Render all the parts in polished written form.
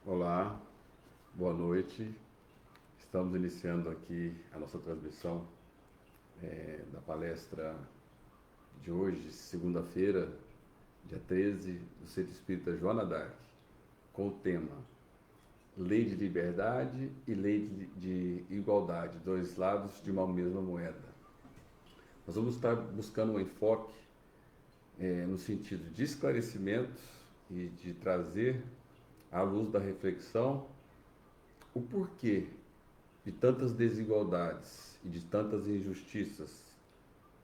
Olá, boa noite. Estamos iniciando aqui a nossa transmissão da palestra de hoje, segunda-feira, dia 13, do Centro Espírita Joana d'Arc, com o tema Lei de Liberdade e Lei de Igualdade, dois lados de uma mesma moeda. Nós vamos estar buscando um enfoque no sentido de esclarecimento e de trazer à luz da reflexão o porquê de tantas desigualdades e de tantas injustiças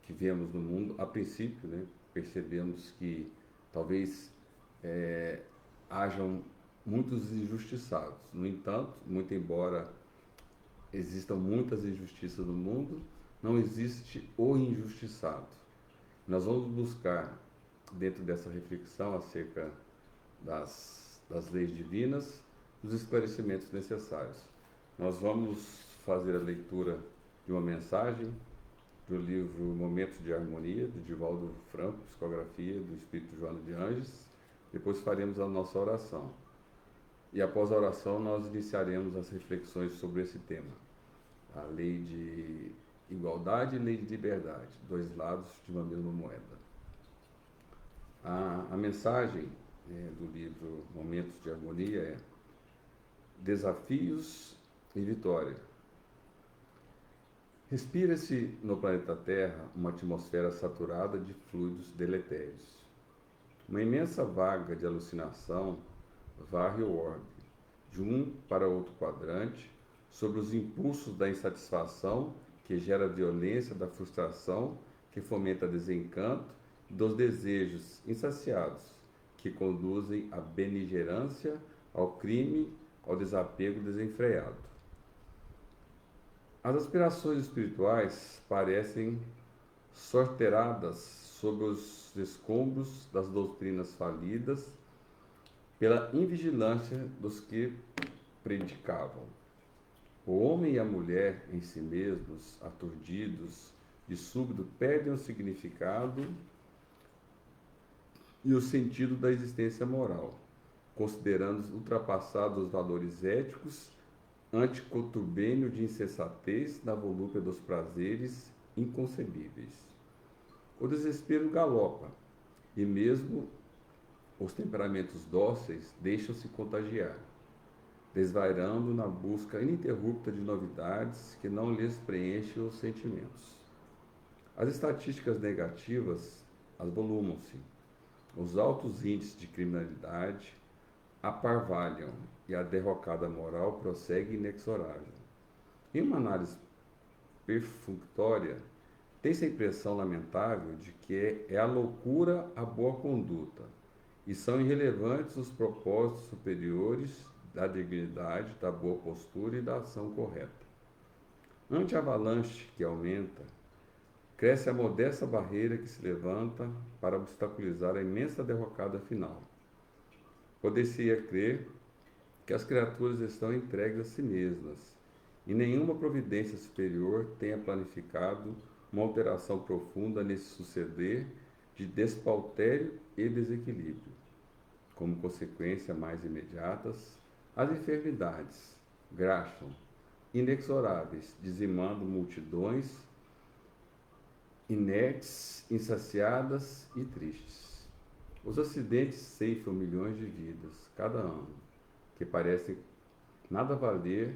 que vemos no mundo. A princípio, percebemos que talvez hajam muitos injustiçados. No entanto, muito embora existam muitas injustiças no mundo, não existe o injustiçado. Nós vamos buscar, dentro dessa reflexão acerca das leis divinas, os esclarecimentos necessários. Nós vamos fazer a leitura de uma mensagem do livro Momentos de Harmonia, de Divaldo Franco, psicografia do Espírito Joana de Anjos. Depois faremos a nossa oração. E após a oração nós iniciaremos as reflexões sobre esse tema. A lei de igualdade e lei de liberdade, dois lados de uma mesma moeda. A mensagem do livro Momentos de Harmonia é Desafios e Vitória. Respira-se no planeta Terra uma atmosfera saturada de fluidos deletérios. Uma imensa vaga de alucinação varre o orbe, de um para outro quadrante, sobre os impulsos da insatisfação que gera a violência da frustração, que fomenta desencanto, e dos desejos insaciados, que conduzem à beligerância, ao crime, ao desapego desenfreado. As aspirações espirituais parecem sorteadas sob os escombros das doutrinas falidas pela invigilância dos que predicavam. O homem e a mulher em si mesmos, aturdidos, de súbito perdem o significado e o sentido da existência moral, considerando ultrapassados os valores éticos ante contubínio de insensatez na volúpia dos prazeres inconcebíveis. O desespero galopa, e mesmo os temperamentos dóceis deixam-se contagiar, desvairando na busca ininterrupta de novidades que não lhes preenchem os sentimentos. As estatísticas negativas avolumam-se, os altos índices de criminalidade aparvalham e a derrocada moral prossegue inexorável. Em uma análise perfunctória, tem-se a impressão lamentável de que é a loucura a boa conduta, e são irrelevantes os propósitos superiores da dignidade, da boa postura e da ação correta. Ante a avalanche que aumenta, cresce a modesta barreira que se levanta para obstaculizar a imensa derrocada final. Poder-se-ia crer que as criaturas estão entregues a si mesmas, e nenhuma providência superior tenha planificado uma alteração profunda nesse suceder de despautério e desequilíbrio. Como consequência mais imediatas, as enfermidades graxam, inexoráveis, dizimando multidões inertes, insaciadas e tristes. Os acidentes ceifam milhões de vidas cada ano, que parecem nada valer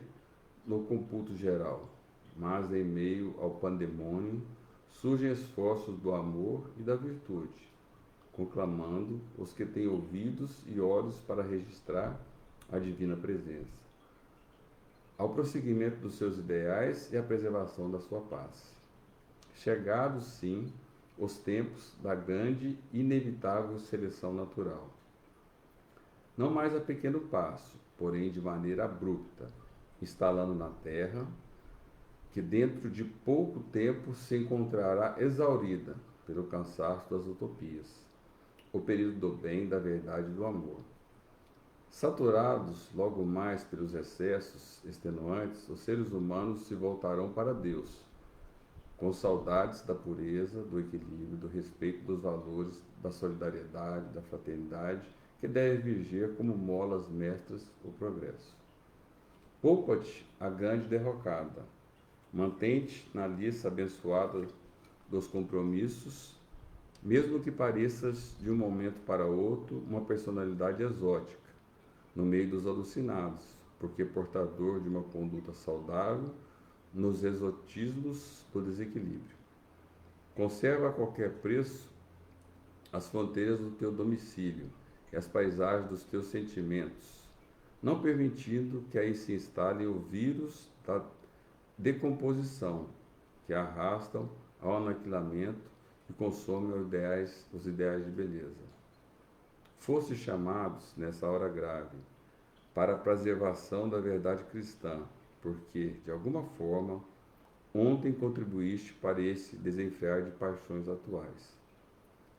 no cômputo geral, mas em meio ao pandemônio surgem esforços do amor e da virtude, conclamando os que têm ouvidos e olhos para registrar a divina presença, ao prosseguimento dos seus ideais e à preservação da sua paz. Chegados, sim, os tempos da grande e inevitável seleção natural. Não mais a pequeno passo, porém de maneira abrupta, instalando na terra, que dentro de pouco tempo se encontrará exaurida pelo cansaço das utopias, o período do bem, da verdade e do amor. Saturados logo mais pelos excessos extenuantes, os seres humanos se voltarão para Deus, com saudades da pureza, do equilíbrio, do respeito dos valores, da solidariedade, da fraternidade que deve vigiar como molas mestras o progresso. Poupa-te a grande derrocada, mantém-te na lista abençoada dos compromissos, mesmo que pareças de um momento para outro uma personalidade exótica, no meio dos alucinados, porque portador de uma conduta saudável nos exotismos do desequilíbrio. Conserva a qualquer preço as fronteiras do teu domicílio e as paisagens dos teus sentimentos, não permitindo que aí se instale o vírus da decomposição que arrastam ao aniquilamento e consomem os ideais de beleza. Foste chamados, nessa hora grave, para a preservação da verdade cristã, porque, de alguma forma, ontem contribuíste para esse desenfrear de paixões atuais.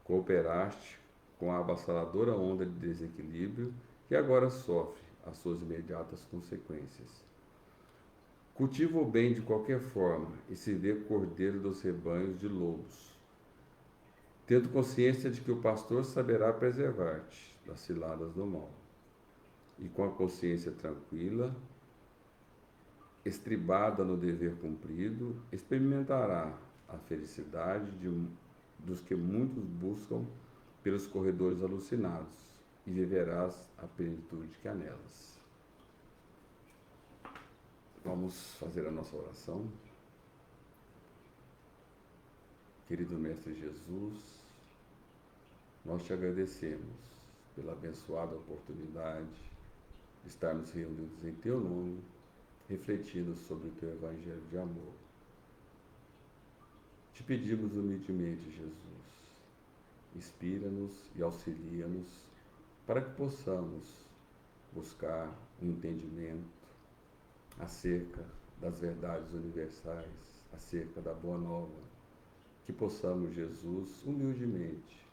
Cooperaste com a avassaladora onda de desequilíbrio que agora sofre as suas imediatas consequências. Cultiva o bem de qualquer forma e se vê cordeiro dos rebanhos de lobos, tendo consciência de que o pastor saberá preservar-te das ciladas do mal. E com a consciência tranquila, estribada no dever cumprido, experimentará a felicidade dos que muitos buscam pelos corredores alucinados e viverás a plenitude que há nelas. Vamos fazer a nossa oração. Querido Mestre Jesus, nós te agradecemos pela abençoada oportunidade de estarmos reunidos em teu nome, refletindo sobre o teu evangelho de amor. Te pedimos humildemente, Jesus, inspira-nos e auxilia-nos para que possamos buscar um entendimento acerca das verdades universais, acerca da Boa Nova, que possamos, Jesus, humildemente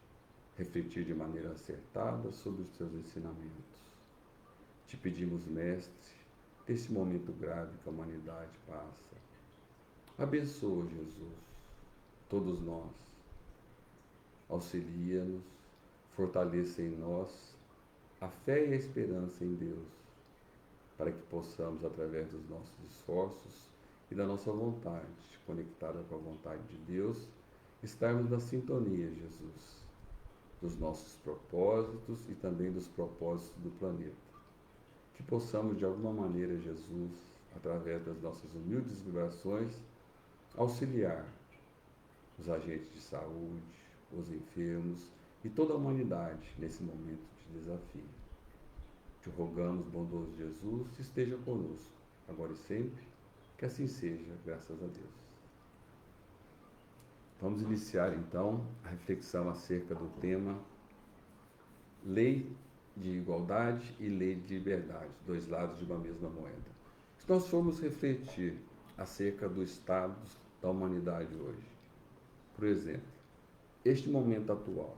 refletir de maneira acertada sobre os teus ensinamentos. Te pedimos, Mestre, nesse momento grave que a humanidade passa, abençoa, Jesus, todos nós, auxilia-nos, fortaleça em nós a fé e a esperança em Deus, para que possamos, através dos nossos esforços e da nossa vontade, conectada com a vontade de Deus, estarmos na sintonia, Jesus, dos nossos propósitos e também dos propósitos do planeta. Que possamos, de alguma maneira, Jesus, através das nossas humildes vibrações, auxiliar os agentes de saúde, os enfermos e toda a humanidade nesse momento de desafio. Te rogamos, bondoso Jesus, esteja conosco, agora e sempre, que assim seja, graças a Deus. Vamos iniciar, então, a reflexão acerca do tema Lei de Igualdade e Lei de Liberdade, dois lados de uma mesma moeda. Se nós formos refletir acerca do estado da humanidade hoje, por exemplo, este momento atual,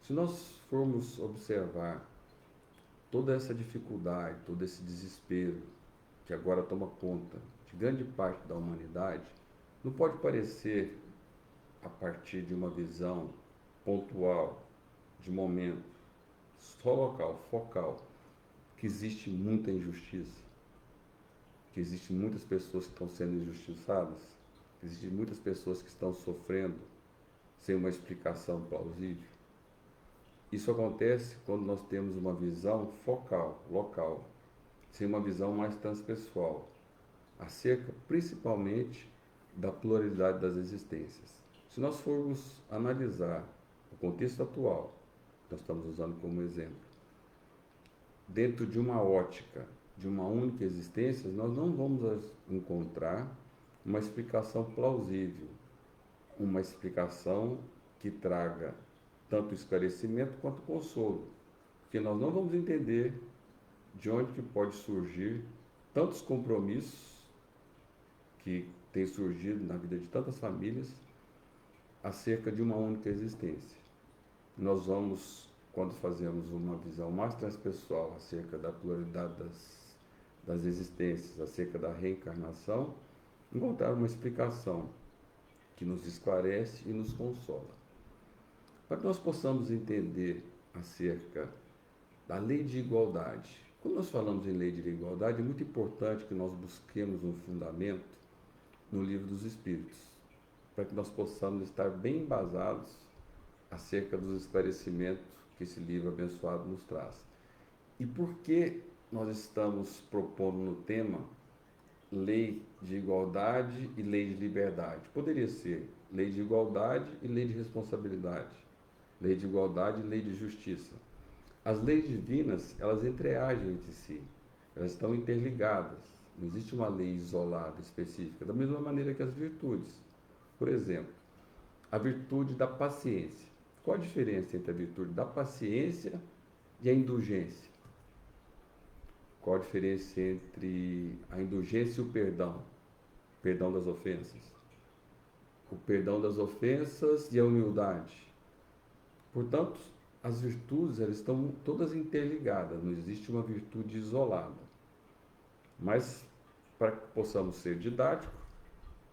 se nós formos observar toda essa dificuldade, todo esse desespero que agora toma conta de grande parte da humanidade, não pode parecer, a partir de uma visão pontual, de momento, só local, focal, que existe muita injustiça, que existem muitas pessoas que estão sendo injustiçadas, que existem muitas pessoas que estão sofrendo sem uma explicação plausível. Isso acontece quando nós temos uma visão focal, local, sem uma visão mais transpessoal, acerca principalmente da pluralidade das existências. Se nós formos analisar o contexto atual, nós estamos usando como exemplo, dentro de uma ótica de uma única existência, nós não vamos encontrar uma explicação plausível, uma explicação que traga tanto esclarecimento quanto consolo, porque nós não vamos entender de onde que pode surgir tantos compromissos que têm surgido na vida de tantas famílias acerca de uma única existência. Nós vamos, quando fazemos uma visão mais transpessoal acerca da pluralidade das existências, acerca da reencarnação, encontrar uma explicação que nos esclarece e nos consola. Para que nós possamos entender acerca da lei de igualdade. Quando nós falamos em lei de igualdade, é muito importante que nós busquemos um fundamento no Livro dos Espíritos, para que nós possamos estar bem embasados acerca dos esclarecimentos que esse livro abençoado nos traz. E por que nós estamos propondo no tema lei de igualdade e lei de liberdade? Poderia ser lei de igualdade e lei de responsabilidade, lei de igualdade e lei de justiça. As leis divinas, elas entreagem entre si, elas estão interligadas, não existe uma lei isolada, específica, da mesma maneira que as virtudes. Por exemplo, a virtude da paciência. Qual a diferença entre a virtude da paciência e a indulgência? Qual a diferença entre a indulgência e o perdão? O perdão das ofensas. O perdão das ofensas e a humildade. Portanto, as virtudes, elas estão todas interligadas, não existe uma virtude isolada. Mas, para que possamos ser didáticos,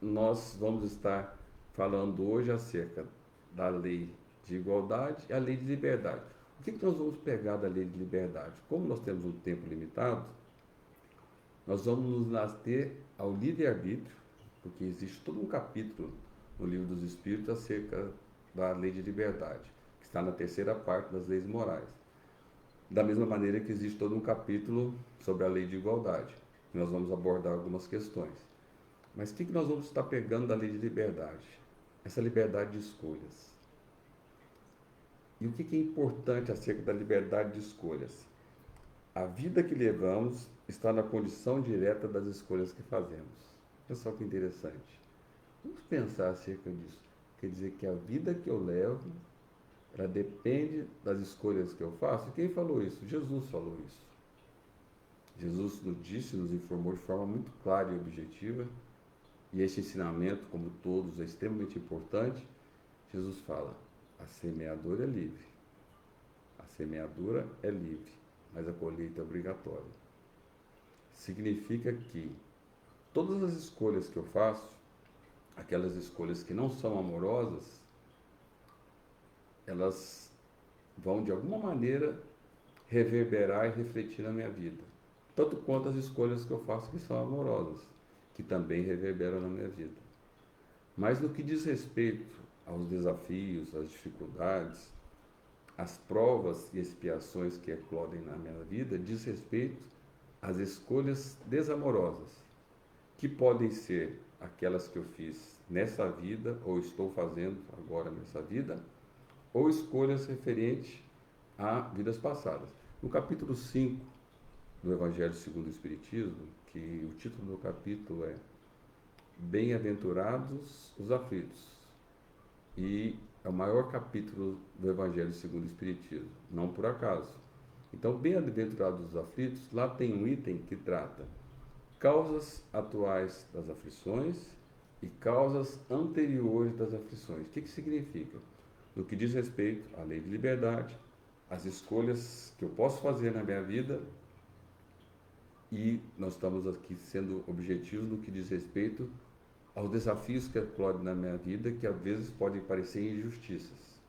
nós vamos estar falando hoje acerca da lei de igualdade e a lei de liberdade. O que nós vamos pegar da lei de liberdade? Como nós temos um tempo limitado, nós vamos nos ater ao livre-arbítrio, porque existe todo um capítulo no Livro dos Espíritos acerca da lei de liberdade, que está na terceira parte das leis morais. Da mesma maneira que existe todo um capítulo sobre a lei de igualdade, que nós vamos abordar algumas questões. Mas o que nós vamos estar pegando da lei de liberdade? Essa liberdade de escolhas. E o que é importante acerca da liberdade de escolhas? A vida que levamos está na condição direta das escolhas que fazemos. Olha só que interessante. Vamos pensar acerca disso. Quer dizer que a vida que eu levo, ela depende das escolhas que eu faço. E quem falou isso? Jesus falou isso. Jesus nos disse, nos informou de forma muito clara e objetiva, e este ensinamento, como todos, é extremamente importante. Jesus fala: a semeadura é livre. A semeadura é livre, mas a colheita é obrigatória. Significa que todas as escolhas que eu faço, aquelas escolhas que não são amorosas, elas vão de alguma maneira reverberar e refletir na minha vida. Tanto quanto as escolhas que eu faço que são amorosas, que também reverberam na minha vida. Mas no que diz respeito aos desafios, às dificuldades, às provas e expiações que eclodem na minha vida, diz respeito às escolhas desamorosas, que podem ser aquelas que eu fiz nessa vida, ou estou fazendo agora nessa vida, ou escolhas referentes a vidas passadas. No capítulo 5 do Evangelho segundo o Espiritismo, que o título do capítulo é Bem-aventurados os aflitos, e é o maior capítulo do Evangelho segundo o Espiritismo, não por acaso. Então, Bem-aventurados os aflitos, lá tem um item que trata causas atuais das aflições e causas anteriores das aflições. O que significa? No que diz respeito à lei de liberdade, as escolhas que eu posso fazer na minha vida, e nós estamos aqui sendo objetivos no que diz respeito aos desafios que eclodem na minha vida, que às vezes podem parecer injustiças.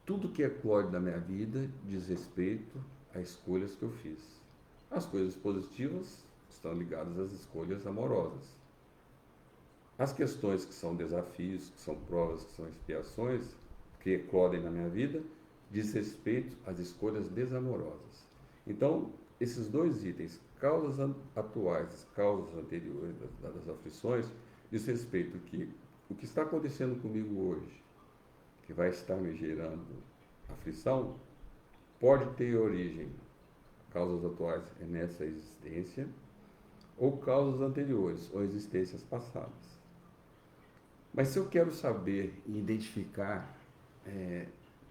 Tudo que eclode na minha vida diz respeito a escolhas que eu fiz. As coisas positivas estão ligadas às escolhas amorosas. As questões que são desafios, que são provas, que são expiações, que eclodem na minha vida, diz respeito às escolhas desamorosas. Então, esses dois itens, causas atuais, causas anteriores das aflições, diz respeito que o que está acontecendo comigo hoje, que vai estar me gerando aflição, pode ter origem, causas atuais nessa existência, ou causas anteriores, ou existências passadas. Mas se eu quero saber e identificar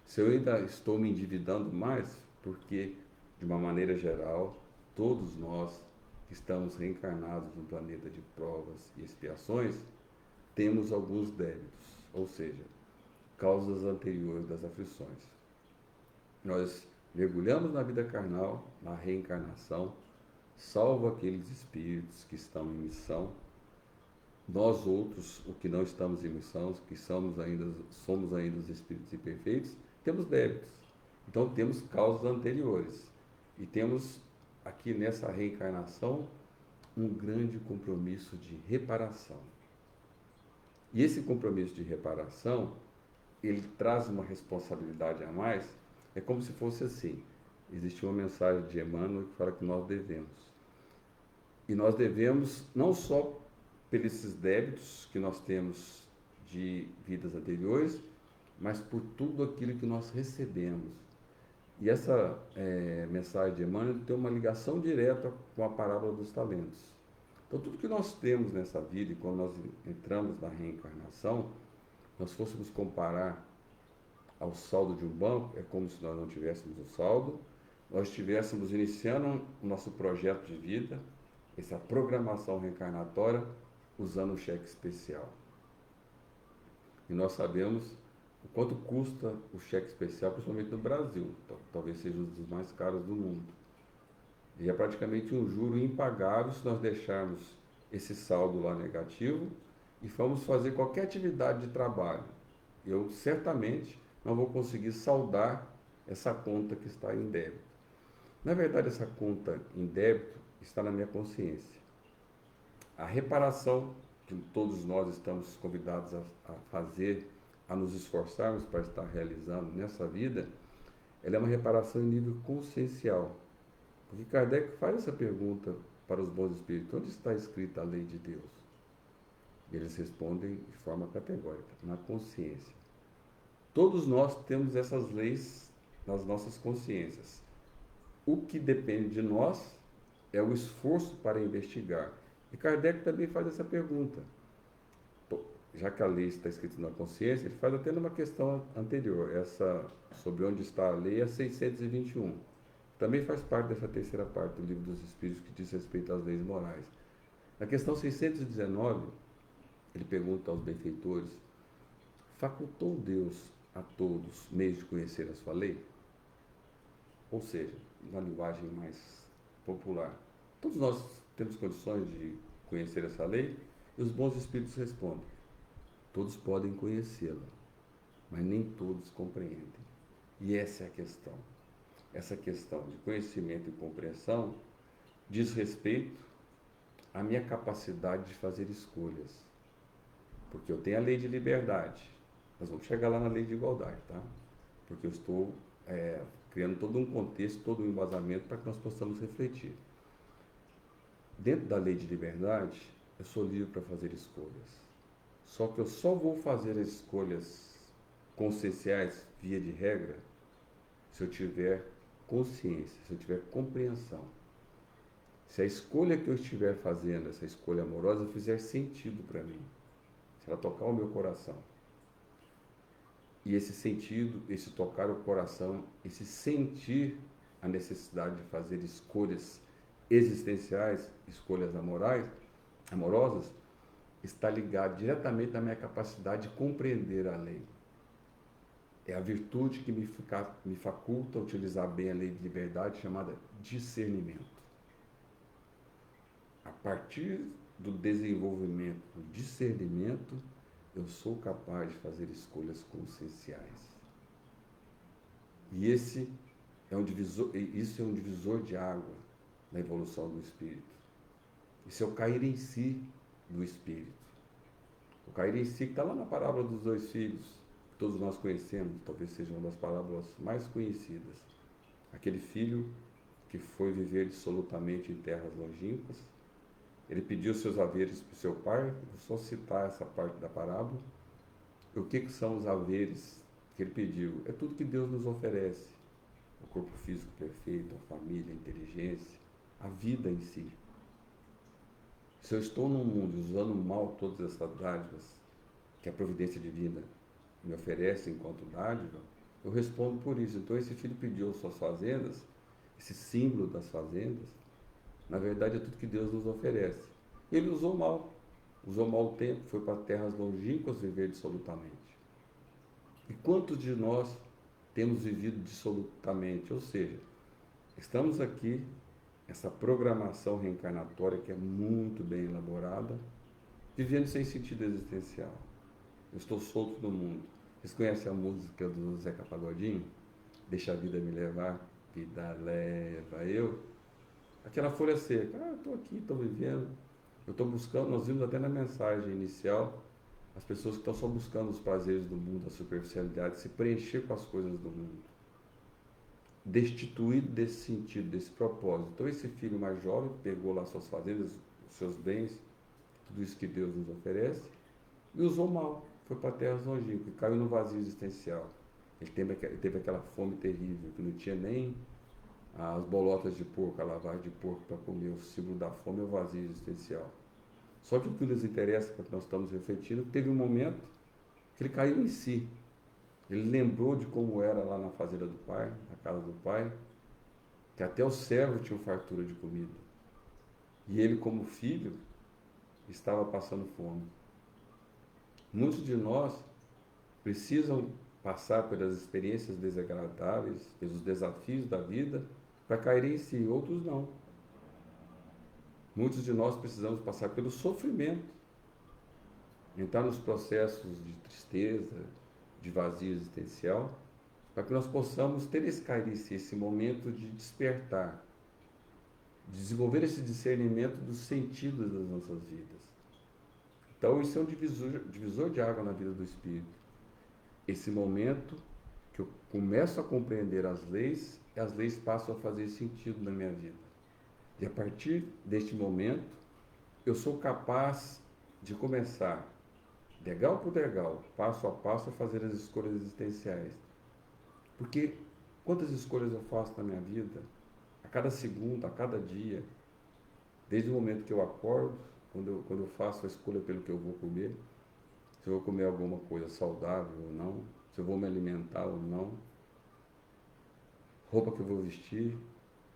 se eu ainda estou me endividando mais, porque, de uma maneira geral, todos nós que estamos reencarnados no planeta de provas e expiações, temos alguns débitos, ou seja, causas anteriores das aflições. Nós mergulhamos na vida carnal, na reencarnação, salvo aqueles espíritos que estão em missão. Nós outros, o que não estamos em missão, que somos ainda os espíritos imperfeitos, temos débitos. Então temos causas anteriores e temos aqui nessa reencarnação um grande compromisso de reparação. E esse compromisso de reparação, ele traz uma responsabilidade a mais, é como se fosse assim, existe uma mensagem de Emmanuel que fala que nós devemos. E nós devemos não só por esses débitos que nós temos de vidas anteriores, mas por tudo aquilo que nós recebemos. E essa mensagem de Emmanuel tem uma ligação direta com a parábola dos talentos. Então, tudo que nós temos nessa vida, e quando nós entramos na reencarnação, nós fôssemos comparar ao saldo de um banco, é como se nós não tivéssemos o saldo, nós estivéssemos iniciando o nosso projeto de vida, essa programação reencarnatória, usando o cheque especial. E nós sabemos o quanto custa o cheque especial, principalmente no Brasil, talvez seja um dos mais caros do mundo. E é praticamente um juro impagável se nós deixarmos esse saldo lá negativo e formos fazer qualquer atividade de trabalho. Eu certamente não vou conseguir saldar essa conta que está em débito. Na verdade, essa conta em débito está na minha consciência. A reparação que todos nós estamos convidados a fazer, a nos esforçarmos para estar realizando nessa vida, ela é uma reparação em nível consciencial. Porque Kardec faz essa pergunta para os bons espíritos: onde está escrita a lei de Deus? E eles respondem de forma categórica: na consciência. Todos nós temos essas leis nas nossas consciências. O que depende de nós é o esforço para investigar. E Kardec também faz essa pergunta. Já que a lei está escrita na consciência, ele faz até numa questão anterior, essa sobre onde está a lei, é 621. Também faz parte dessa terceira parte do Livro dos Espíritos, que diz respeito às leis morais. Na questão 619, ele pergunta aos benfeitores: facultou Deus a todos meios de conhecer a sua lei? Ou seja, na linguagem mais popular, todos nós temos condições de conhecer essa lei? E os bons espíritos respondem: todos podem conhecê-la, mas nem todos compreendem. E essa é a questão. Essa questão de conhecimento e compreensão diz respeito à minha capacidade de fazer escolhas. Porque eu tenho a lei de liberdade. Nós vamos chegar lá na lei de igualdade, tá? Porque eu estou criando todo um contexto, todo um embasamento para que nós possamos refletir. Dentro da lei de liberdade, eu sou livre para fazer escolhas. Só que eu só vou fazer as escolhas conscienciais, via de regra, se eu tiver consciência, se eu tiver compreensão. Se a escolha que eu estiver fazendo, essa escolha amorosa, fizer sentido para mim, se ela tocar o meu coração. E esse sentido, esse tocar o coração, esse sentir a necessidade de fazer escolhas existenciais, escolhas amorosas, está ligado diretamente à minha capacidade de compreender a lei. É a virtude que me faculta utilizar bem a lei de liberdade, chamada discernimento. A partir do desenvolvimento do discernimento, eu sou capaz de fazer escolhas conscienciais. E isso é um divisor de água na evolução do espírito. Isso é o cair em si do espírito. O cair em si que está lá na parábola dos dois filhos, que todos nós conhecemos, talvez seja uma das parábolas mais conhecidas. Aquele filho que foi viver dissolutamente em terras longínquas, ele pediu seus haveres para o seu pai. Vou só citar essa parte da parábola. E o que são os haveres que ele pediu? É tudo que Deus nos oferece. O corpo físico perfeito, a família, a inteligência, a vida em si. Se eu estou num mundo usando mal todas essas dádivas que a providência divina me oferece enquanto dádiva, eu respondo por isso. Então esse filho pediu suas fazendas, esse símbolo das fazendas, na verdade é tudo que Deus nos oferece. Ele usou mal o tempo, foi para terras longínquas viver dissolutamente. E quantos de nós temos vivido dissolutamente? Ou seja, estamos aqui, essa programação reencarnatória que é muito bem elaborada, vivendo sem sentido existencial. Eu estou solto no mundo. Vocês conhecem a música do Zeca Pagodinho? deixa a vida me levar, vida leva eu. Aquela folha seca, eu estou aqui, estou vivendo, eu estou buscando, nós vimos até na mensagem inicial, as pessoas que estão só buscando os prazeres do mundo, a superficialidade, se preencher com as coisas do mundo, destituído desse sentido, desse propósito. Então esse filho mais jovem pegou lá suas fazendas, os seus bens, tudo isso que Deus nos oferece, e usou mal, foi para terras longínquas, caiu no vazio existencial. Ele teve aquela fome terrível, que não tinha nem as bolotas de porco, a lavagem de porco para comer. O símbolo da fome é o vazio existencial. Só que o que nos interessa, quando nós estamos refletindo, teve um momento que ele caiu em si. Ele lembrou de como era lá na fazenda do pai, na casa do pai, que até os servos tinham fartura de comida. E ele, como filho, estava passando fome. Muitos de nós precisam passar pelas experiências desagradáveis, pelos desafios da vida, para caírem em si, outros não. Muitos de nós precisamos passar pelo sofrimento, entrar nos processos de tristeza, de vazio existencial, para que nós possamos ter esse cair em si, esse momento de despertar, de desenvolver esse discernimento dos sentidos das nossas vidas. Então, isso é um divisor de água na vida do espírito. Esse momento que eu começo a compreender as leis, e as leis passam a fazer sentido na minha vida. E a partir deste momento, eu sou capaz de começar, degrau por degrau, passo a passo, a fazer as escolhas existenciais. Porque quantas escolhas eu faço na minha vida, a cada segundo, a cada dia, desde o momento que eu acordo, quando eu faço a escolha pelo que eu vou comer, se eu vou comer alguma coisa saudável ou não, se eu vou me alimentar ou não, roupa que eu vou vestir,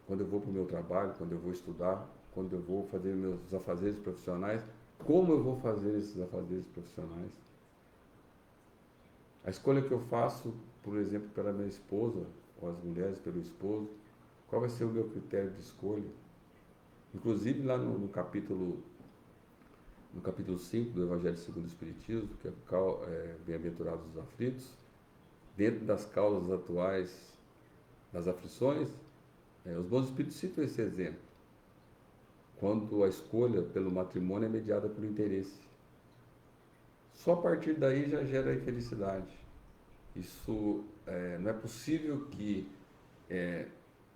quando eu vou para o meu trabalho, quando eu vou estudar, quando eu vou fazer meus afazeres profissionais, como eu vou fazer esses afazeres profissionais. A escolha que eu faço, por exemplo, pela minha esposa, ou as mulheres pelo esposo, qual vai ser o meu critério de escolha? Inclusive lá no capítulo 5 do Evangelho segundo o Espiritismo, que é Bem-aventurados os aflitos, dentro das causas atuais das aflições, os bons espíritos citam esse exemplo, quando a escolha pelo matrimônio é mediada pelo interesse. Só a partir daí já gera infelicidade. Isso não é possível que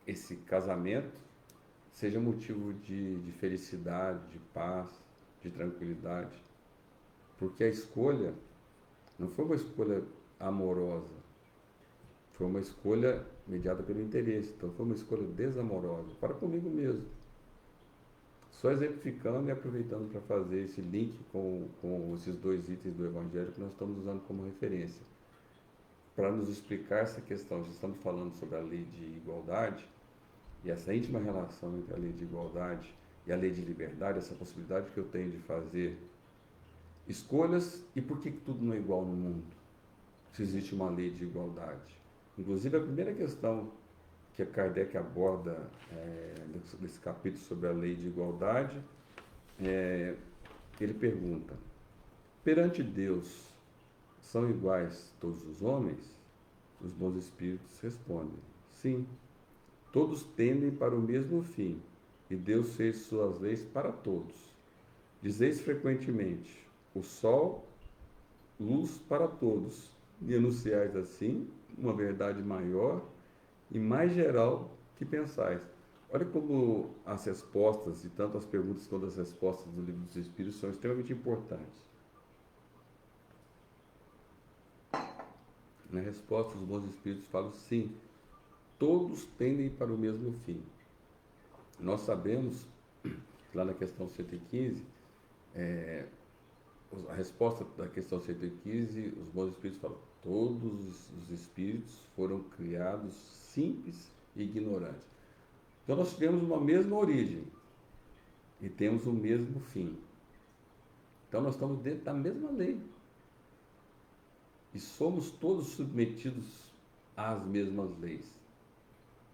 esse casamento seja motivo de felicidade, de paz, de tranquilidade, porque a escolha não foi uma escolha amorosa, foi uma escolha mediada pelo interesse, então foi uma escolha desamorosa, para comigo mesmo. Só exemplificando e aproveitando para fazer esse link com esses dois itens do Evangelho que nós estamos usando como referência, para nos explicar essa questão. Já estamos falando sobre a lei de igualdade, e essa íntima relação entre a lei de igualdade e a lei de liberdade, essa possibilidade que eu tenho de fazer escolhas. E por que tudo não é igual no mundo, se existe uma lei de igualdade? Inclusive, a primeira questão que Kardec aborda nesse capítulo sobre a lei de igualdade, ele pergunta: perante Deus, são iguais todos os homens? Os bons espíritos respondem: sim, todos tendem para o mesmo fim, e Deus fez suas leis para todos. Dizeis frequentemente: o sol, luz para todos, e anunciais assim uma verdade maior e mais geral que pensais. Olha como as respostas, e tanto as perguntas quanto as respostas do Livro dos Espíritos são extremamente importantes. Na resposta, os bons espíritos falam: sim, todos tendem para o mesmo fim. Nós sabemos, lá na questão 115, a resposta da questão 115, os bons espíritos falam: todos os espíritos foram criados simples e ignorantes. Então nós tivemos uma mesma origem e temos o mesmo fim. Então nós estamos dentro da mesma lei. E somos todos submetidos às mesmas leis.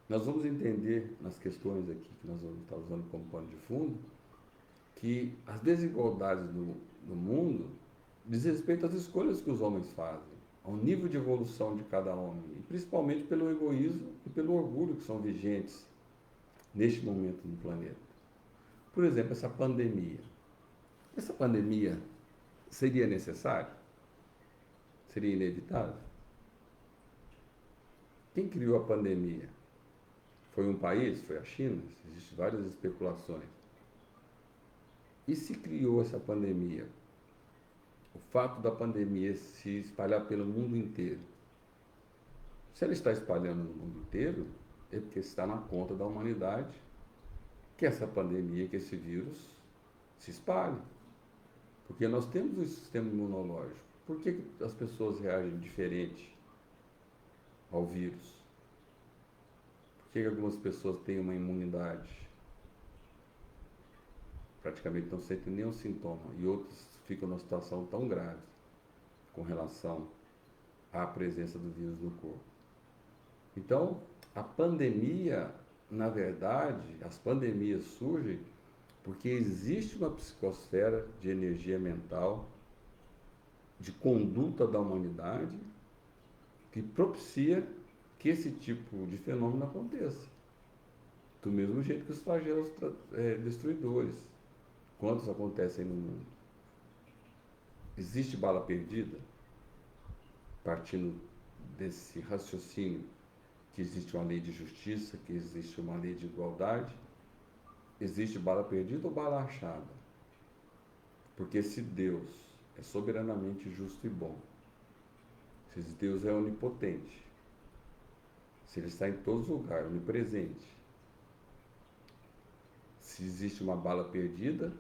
Nós vamos entender nas questões aqui que nós vamos estar usando como pano de fundo, que as desigualdades no mundo diz respeito às escolhas que os homens fazem. ao nível de evolução de cada homem, e principalmente pelo egoísmo e pelo orgulho que são vigentes neste momento no planeta. Por exemplo, essa pandemia. Essa pandemia seria necessária? Seria inevitável? Quem criou a pandemia? Foi um país? Foi a China? Existem várias especulações. E se criou essa pandemia? O fato da pandemia se espalhar pelo mundo inteiro. Se ela está espalhando no mundo inteiro, é porque está na conta da humanidade que essa pandemia, que esse vírus se espalhe. Porque nós temos um sistema imunológico. Por que as pessoas reagem diferente ao vírus? Por que algumas pessoas têm uma imunidade? Praticamente não sentem nenhum sintoma e outros ficam numa situação tão grave com relação à presença do vírus no corpo. Então, a pandemia, na verdade, as pandemias surgem porque existe uma psicosfera de energia mental, de conduta da humanidade, que propicia que esse tipo de fenômeno aconteça. Do mesmo jeito que os flagelos destruidores. Quantos acontecem no mundo? Existe bala perdida? Partindo desse raciocínio que existe uma lei de justiça, que existe uma lei de igualdade, existe bala perdida ou bala achada? Porque se Deus é soberanamente justo e bom, se Deus é onipotente, se Ele está em todos os lugares, onipresente, se existe uma bala perdida,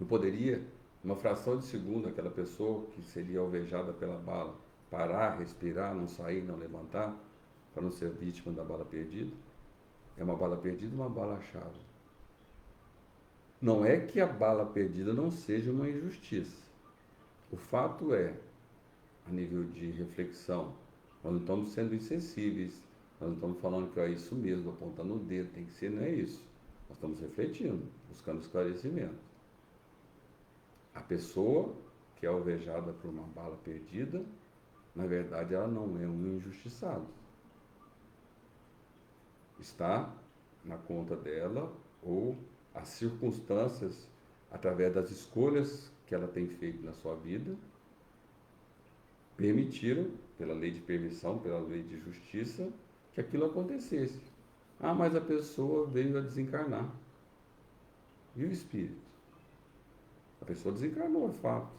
não poderia, uma fração de segundo, aquela pessoa que seria alvejada pela bala, parar, respirar, não sair, não levantar, para não ser vítima da bala perdida? É uma bala perdida ou uma bala achada? Não é que a bala perdida não seja uma injustiça. O fato é, a nível de reflexão, nós não estamos sendo insensíveis, nós não estamos falando que é isso mesmo, apontando o dedo, tem que ser, não é isso. Nós estamos refletindo, buscando esclarecimento. A pessoa que é alvejada por uma bala perdida, na verdade ela não é um injustiçado. Está na conta dela ou as circunstâncias, através das escolhas que ela tem feito na sua vida, permitiram, pela lei de permissão, pela lei de justiça, que aquilo acontecesse. Ah, mas a pessoa veio a desencarnar. E o espírito? A pessoa desencarnou, é fato.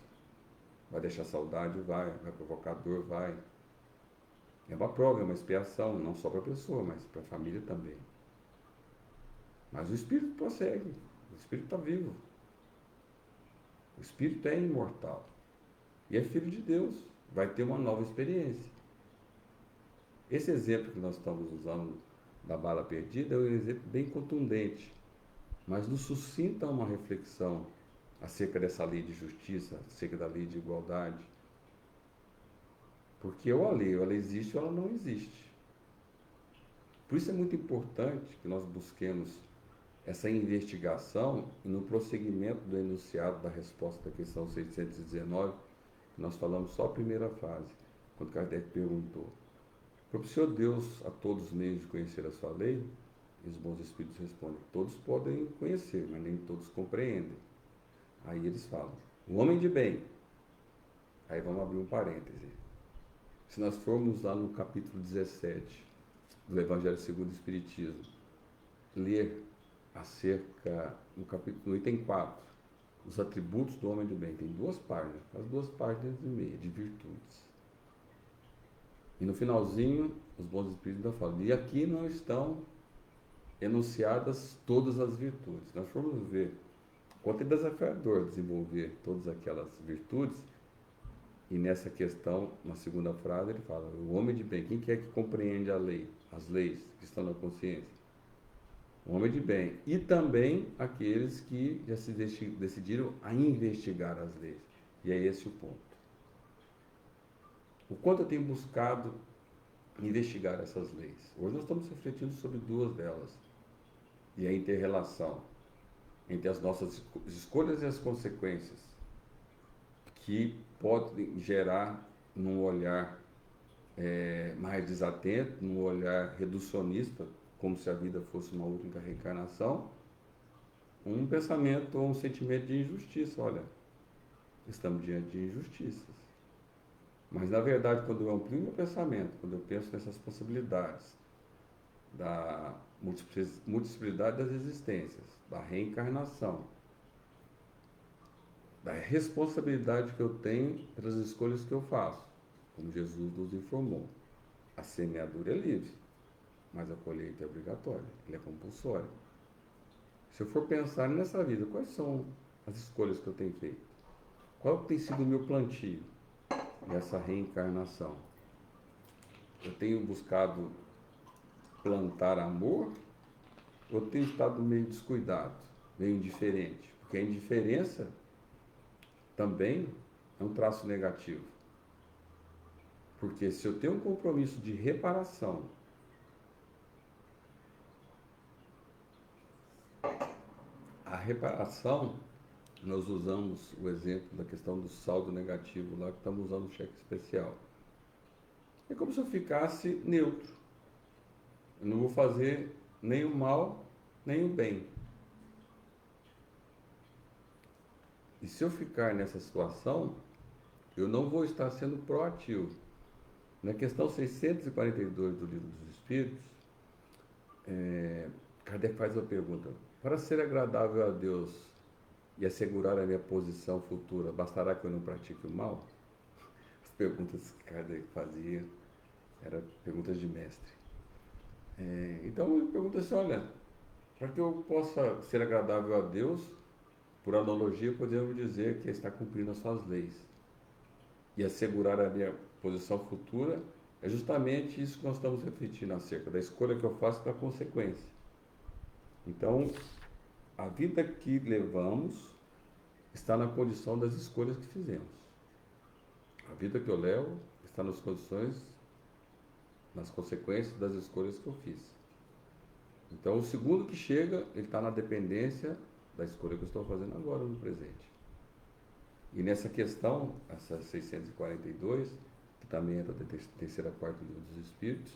Vai deixar saudade? Vai provocar dor? Vai. É uma prova, é uma expiação, não só para a pessoa, mas para a família também. Mas o espírito prossegue, o espírito está vivo. O espírito é imortal. E é filho de Deus, vai ter uma nova experiência. Esse exemplo que nós estamos usando da bala perdida é um exemplo bem contundente, mas nos suscita uma reflexão acerca dessa lei de justiça, acerca da lei de igualdade. Porque ou ela existe ou ela não existe. Por isso é muito importante que nós busquemos essa investigação e no prosseguimento do enunciado da resposta da questão 619, que nós falamos só a primeira fase, quando Kardec perguntou: propiciou Deus a todos os meios de conhecer a sua lei? E os bons espíritos respondem: todos podem conhecer, mas nem todos compreendem. Aí eles falam: o homem de bem. Aí vamos abrir um parêntese. Se nós formos lá no capítulo 17 do Evangelho segundo o Espiritismo, ler acerca, no item 4, os atributos do homem de bem, tem 2 páginas, as 2 páginas e meia de virtudes. E no finalzinho, os bons espíritos ainda falam: e aqui não estão enunciadas todas as virtudes. Nós formos ver quanto é desafiador desenvolver todas aquelas virtudes. E nessa questão, na segunda frase, ele fala: o homem de bem, quem que é que compreende a lei, as leis que estão na consciência? O homem de bem. E também aqueles que já se decidiram a investigar as leis. E é esse o ponto. O quanto eu tenho buscado investigar essas leis. Hoje nós estamos refletindo sobre 2 delas. E a inter-relação entre as nossas escolhas e as consequências que podem gerar num olhar mais desatento, num olhar reducionista, como se a vida fosse uma única reencarnação, um pensamento ou um sentimento de injustiça. Olha, estamos diante de injustiças. Mas, na verdade, quando eu amplio meu pensamento, quando eu penso nessas possibilidades da multiplicidade das existências, da reencarnação, da responsabilidade que eu tenho pelas escolhas que eu faço, como Jesus nos informou. A semeadura é livre, mas a colheita é obrigatória, ela é compulsória. Se eu for pensar nessa vida, quais são as escolhas que eu tenho feito? Qual tem sido o meu plantio nessa reencarnação? Eu tenho buscado plantar amor ou tenho estado meio descuidado, meio indiferente? Porque a indiferença também é um traço negativo. Porque se eu tenho um compromisso de reparação, a reparação, nós usamos o exemplo da questão do saldo negativo lá, que estamos usando o cheque especial. É como se eu ficasse neutro. Eu não vou fazer nem o mal, nem o bem. E se eu ficar nessa situação, eu não vou estar sendo proativo. Na questão 642 do Livro dos Espíritos, Kardec faz uma pergunta: para ser agradável a Deus e assegurar a minha posição futura, bastará que eu não pratique o mal? As perguntas que Kardec fazia eram perguntas de mestre. Então ele pergunta assim: olha, para que eu possa ser agradável a Deus, por analogia, podemos dizer que está cumprindo as suas leis. E assegurar a minha posição futura é justamente isso que nós estamos refletindo acerca da escolha que eu faço para a consequência. Então, a vida que levamos está na condição das escolhas que fizemos. A vida que eu levo está nas condições, nas consequências das escolhas que eu fiz. Então, o segundo que chega, ele está na dependência da escolha que eu estou fazendo agora no presente. E nessa questão, essa 642, que também é da terceira parte do Livro dos Espíritos,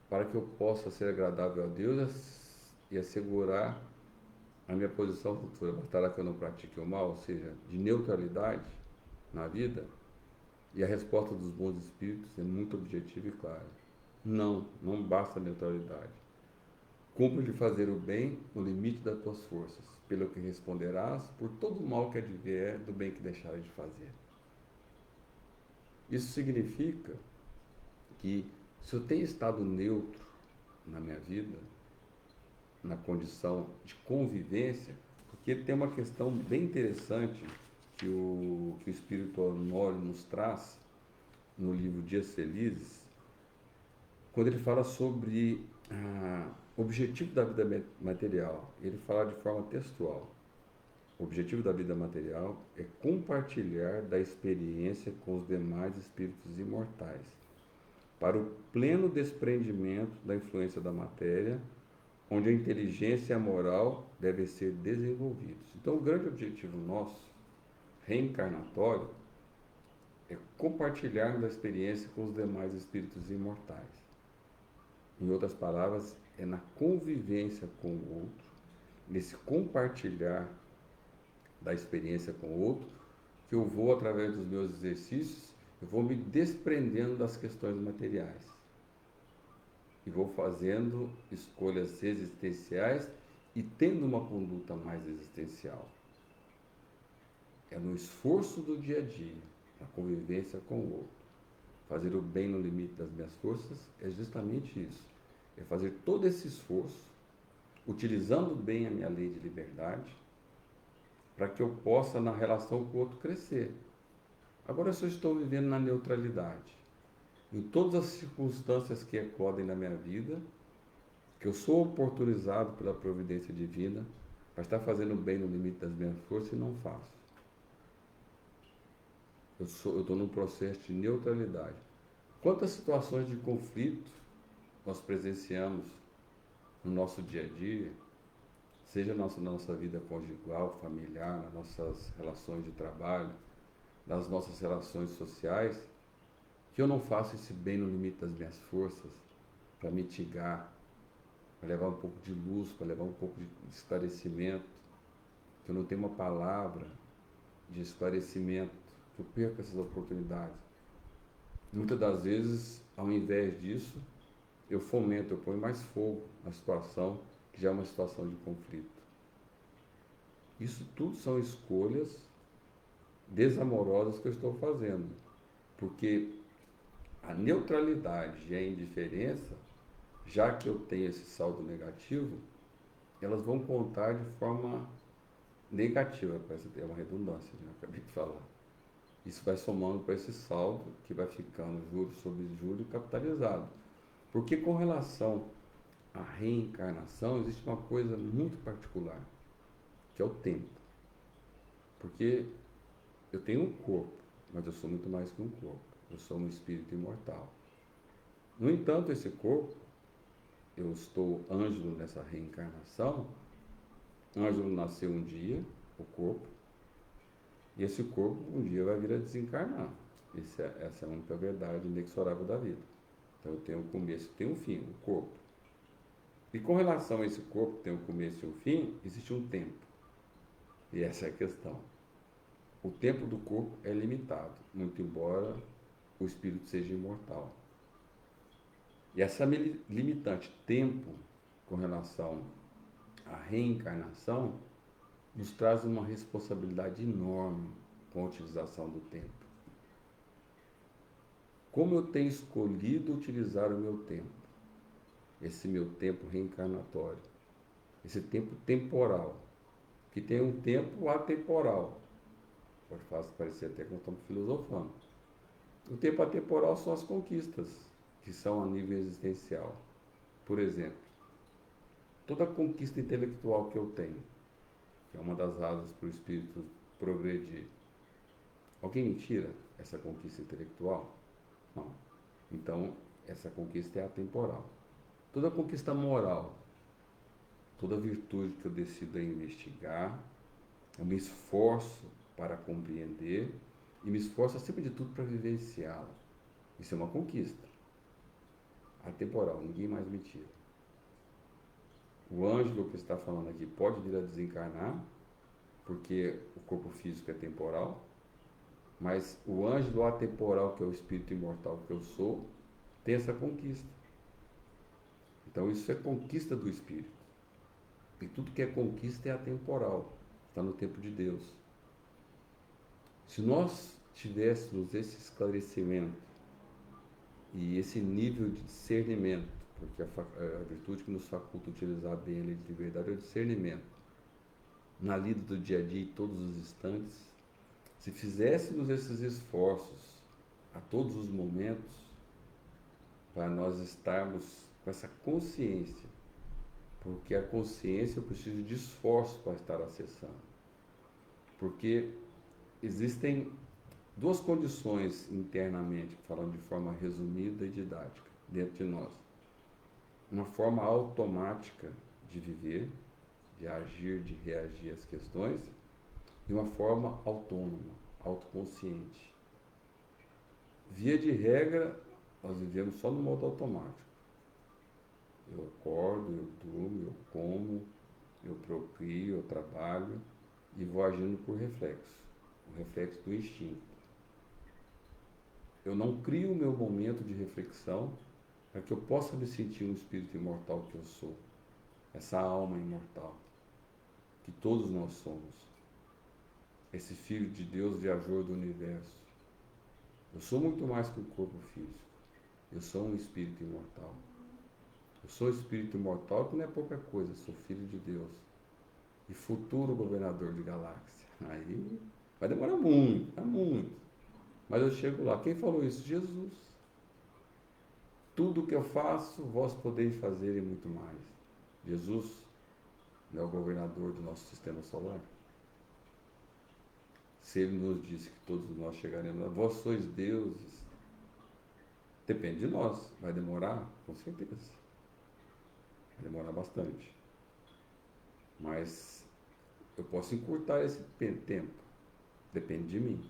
para que eu possa ser agradável a Deus e assegurar a minha posição futura, bastará que eu não pratique o mal, ou seja, de neutralidade na vida. E a resposta dos bons espíritos é muito objetiva e clara: não, não basta neutralidade. Cumpre-lhe fazer o bem no limite das tuas forças, pelo que responderás por todo o mal que advier do bem que deixares de fazer. Isso significa que, se eu tenho estado neutro na minha vida, na condição de convivência, porque tem uma questão bem interessante que o Espírito Honório nos traz no livro Dias Felizes, quando ele fala sobre o objetivo da vida material. Ele fala de forma textual: o objetivo da vida material é compartilhar da experiência com os demais espíritos imortais, para o pleno desprendimento da influência da matéria, onde a inteligência e a moral devem ser desenvolvidos. Então, o grande objetivo nosso, reencarnatório, é compartilhar da experiência com os demais espíritos imortais. Em outras palavras, é na convivência com o outro, nesse compartilhar da experiência com o outro, que eu vou, através dos meus exercícios, eu vou me desprendendo das questões materiais. E vou fazendo escolhas existenciais e tendo uma conduta mais existencial. É no esforço do dia a dia, na convivência com o outro. Fazer o bem no limite das minhas forças é justamente isso. É fazer todo esse esforço, utilizando bem a minha lei de liberdade, para que eu possa, na relação com o outro, crescer. Agora, se eu estou vivendo na neutralidade, em todas as circunstâncias que eclodem na minha vida, que eu sou oportunizado pela providência divina para estar fazendo bem no limite das minhas forças e não faço. Eu estou num processo de neutralidade. Quantas situações de conflito nós presenciamos no nosso dia a dia, seja na nossa vida conjugal, familiar, nas nossas relações de trabalho, das nossas relações sociais, que eu não faço esse bem no limite das minhas forças para mitigar, para levar um pouco de luz, para levar um pouco de esclarecimento, que eu não tenho uma palavra de esclarecimento, que eu perco essas oportunidades. Muitas das vezes, ao invés disso, eu fomento, eu ponho mais fogo na situação, que já é uma situação de conflito. Isso tudo são escolhas desamorosas que eu estou fazendo, porque a neutralidade e a indiferença, já que eu tenho esse saldo negativo, elas vão contar de forma negativa, parece ter uma redundância, né? Eu acabei de falar. Isso vai somando para esse saldo que vai ficando juros sobre juros capitalizado. Porque com relação à reencarnação, existe uma coisa muito particular, que é o tempo. Porque eu tenho um corpo, mas eu sou muito mais que um corpo. Eu sou um espírito imortal. No entanto, esse corpo, eu estou Ângelo nessa reencarnação. Ângelo nasceu um dia, o corpo, e esse corpo um dia vai vir a desencarnar. Essa é a única verdade inexorável da vida. Então eu tenho um começo e tenho um fim, o corpo. E com relação a esse corpo que tem um começo e um fim, existe um tempo. E essa é a questão. O tempo do corpo é limitado, muito embora o espírito seja imortal. E essa limitante tempo com relação à reencarnação nos traz uma responsabilidade enorme com a utilização do tempo. Como eu tenho escolhido utilizar o meu tempo? Esse meu tempo reencarnatório, esse tempo temporal, que tem um tempo atemporal. Pode parecer até que nós estamos filosofando. O tempo atemporal são as conquistas, que são a nível existencial. Por exemplo, toda conquista intelectual que eu tenho, que é uma das asas para o espírito progredir, alguém me tira essa conquista intelectual? Não. Então, essa conquista é atemporal. Toda conquista moral, toda virtude que eu decido investigar, eu me esforço para compreender e me esforço, acima de tudo, para vivenciá-la. Isso é uma conquista atemporal, ninguém mais me tira. O Ângelo que está falando aqui pode vir a desencarnar, porque o corpo físico é temporal, mas o Ângelo atemporal, que é o espírito imortal que eu sou, tem essa conquista. Então isso é conquista do espírito. E tudo que é conquista é atemporal, está no tempo de Deus. Se nós tivéssemos esse esclarecimento e esse nível de discernimento, porque a virtude que nos faculta utilizar bem a lei de liberdade é o discernimento, na lida do dia a dia, em todos os instantes, se fizéssemos esses esforços a todos os momentos, para nós estarmos com essa consciência, porque a consciência eu preciso de esforço para estar acessando. Porque existem duas condições internamente, falando de forma resumida e didática, dentro de nós. Uma forma automática de viver, de agir, de reagir às questões, e uma forma autônoma, autoconsciente. Via de regra, nós vivemos só no modo automático. Eu acordo, eu durmo, eu como, eu procrio, eu trabalho e vou agindo por reflexo, o reflexo do instinto. Eu não crio o meu momento de reflexão para que eu possa me sentir um espírito imortal que eu sou, essa alma imortal, que todos nós somos, esse Filho de Deus, viajor do universo. Eu sou muito mais que o corpo físico, eu sou um espírito imortal. Eu sou espírito imortal, que não é pouca coisa, sou filho de Deus e futuro governador de galáxia. Aí vai demorar muito, muito. Mas eu chego lá. Quem falou isso? Jesus. Tudo que eu faço, vós podeis fazer e muito mais. Jesus não é o governador do nosso sistema solar? Se ele nos disse que todos nós chegaremos lá, vós sois deuses, depende de nós. Vai demorar? Com certeza. Vai demorar bastante. Mas eu posso encurtar esse tempo. Depende de mim.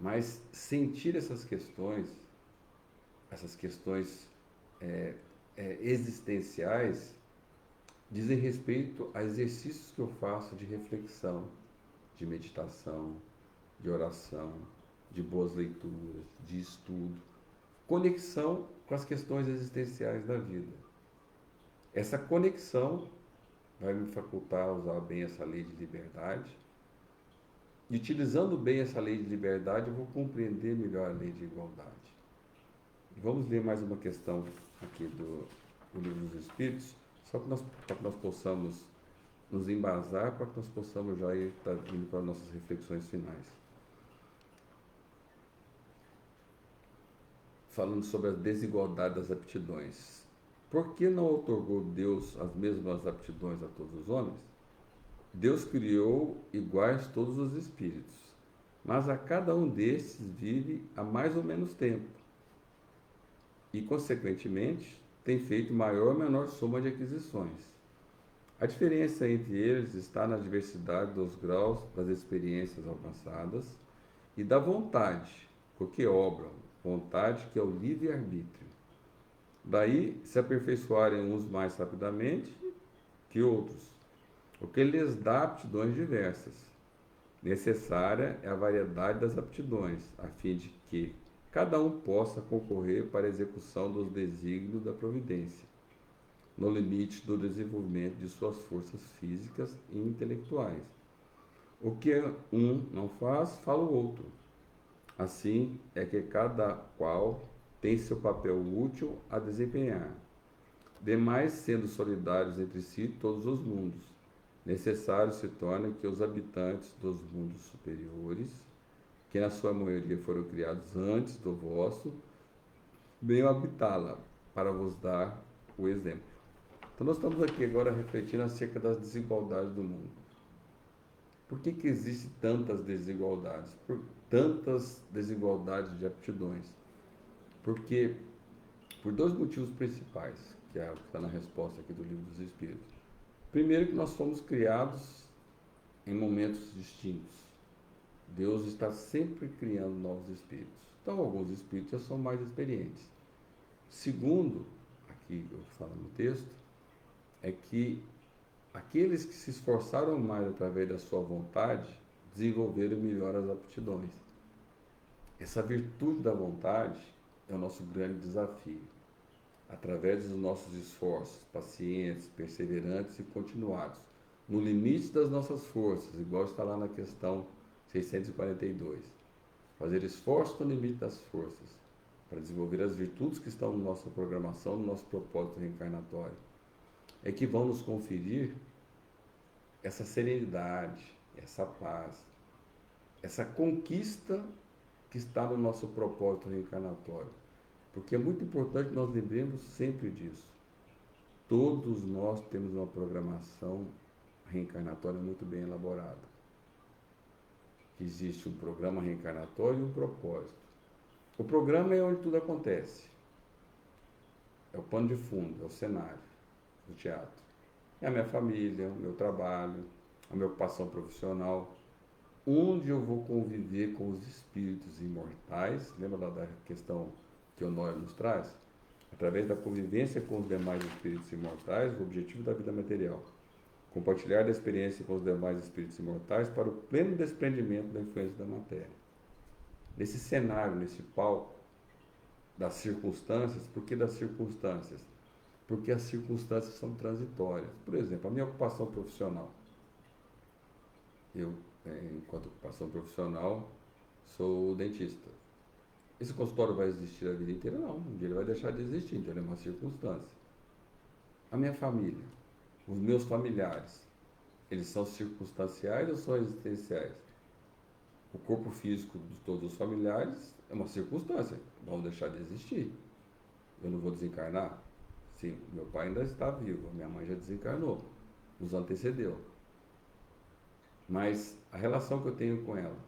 Mas sentir essas questões existenciais, dizem respeito a exercícios que eu faço de reflexão, de meditação, de oração, de boas leituras, de estudo, conexão com as questões existenciais da vida. Essa conexão vai me facultar a usar bem essa lei de liberdade. E utilizando bem essa lei de liberdade, eu vou compreender melhor a lei de igualdade. E vamos ler mais uma questão aqui do Livro dos Espíritos, só para que nós possamos nos embasar, para que nós possamos já ir indo para nossas reflexões finais. Falando sobre a desigualdade das aptidões. Por que não outorgou Deus as mesmas aptidões a todos os homens? Deus criou iguais todos os espíritos, mas a cada um destes vive há mais ou menos tempo e, consequentemente, tem feito maior ou menor soma de aquisições. A diferença entre eles está na diversidade dos graus das experiências alcançadas e da vontade com que obram, vontade que é o livre-arbítrio. Daí se aperfeiçoarem uns mais rapidamente que outros, o que lhes dá aptidões diversas. Necessária é a variedade das aptidões, a fim de que cada um possa concorrer para a execução dos desígnios da providência, no limite do desenvolvimento de suas forças físicas e intelectuais. O que um não faz, fala o outro. Assim é que cada qual tem seu papel útil a desempenhar. Demais, sendo solidários entre si todos os mundos, necessário se torna que os habitantes dos mundos superiores, que na sua maioria foram criados antes do vosso, venham habitá-la, para vos dar o exemplo. Então nós estamos aqui agora refletindo acerca das desigualdades do mundo. Por que existem tantas desigualdades? Tantas desigualdades de aptidões? Porque, por dois motivos principais, que é o que está na resposta aqui do Livro dos Espíritos. Primeiro, que nós fomos criados em momentos distintos. Deus está sempre criando novos espíritos. Então, alguns espíritos já são mais experientes. Segundo, aqui eu falo no texto, é que aqueles que se esforçaram mais através da sua vontade desenvolveram melhor as aptidões. Essa virtude da vontade é o nosso grande desafio. Através dos nossos esforços pacientes, perseverantes e continuados, no limite das nossas forças, igual está lá na questão 642. Fazer esforço no limite das forças, para desenvolver as virtudes que estão na nossa programação, no nosso propósito reencarnatório, é que vão nos conferir essa serenidade, essa paz, essa conquista que está no nosso propósito reencarnatório. Porque é muito importante nós lembremos sempre disso. Todos nós temos uma programação reencarnatória muito bem elaborada. Existe um programa reencarnatório e um propósito. O programa é onde tudo acontece. É o pano de fundo, é o cenário do teatro. É a minha família, o meu trabalho, a minha ocupação profissional, onde eu vou conviver com os espíritos imortais. Lembra lá da questão que Honório nos traz? Através da convivência com os demais espíritos imortais, o objetivo da vida material. Compartilhar da experiência com os demais espíritos imortais para o pleno desprendimento da influência da matéria. Nesse cenário, nesse palco das circunstâncias, por que das circunstâncias? Porque as circunstâncias são transitórias. Por exemplo, a minha ocupação profissional. Eu, enquanto ocupação profissional, sou dentista. Esse consultório vai existir a vida inteira? Não, um dia ele vai deixar de existir, então é uma circunstância. A minha família, os meus familiares, eles são circunstanciais ou são existenciais? O corpo físico de todos os familiares é uma circunstância, vão deixar de existir. Eu não vou desencarnar? Sim, meu pai ainda está vivo, minha mãe já desencarnou, nos antecedeu. Mas a relação que eu tenho com ela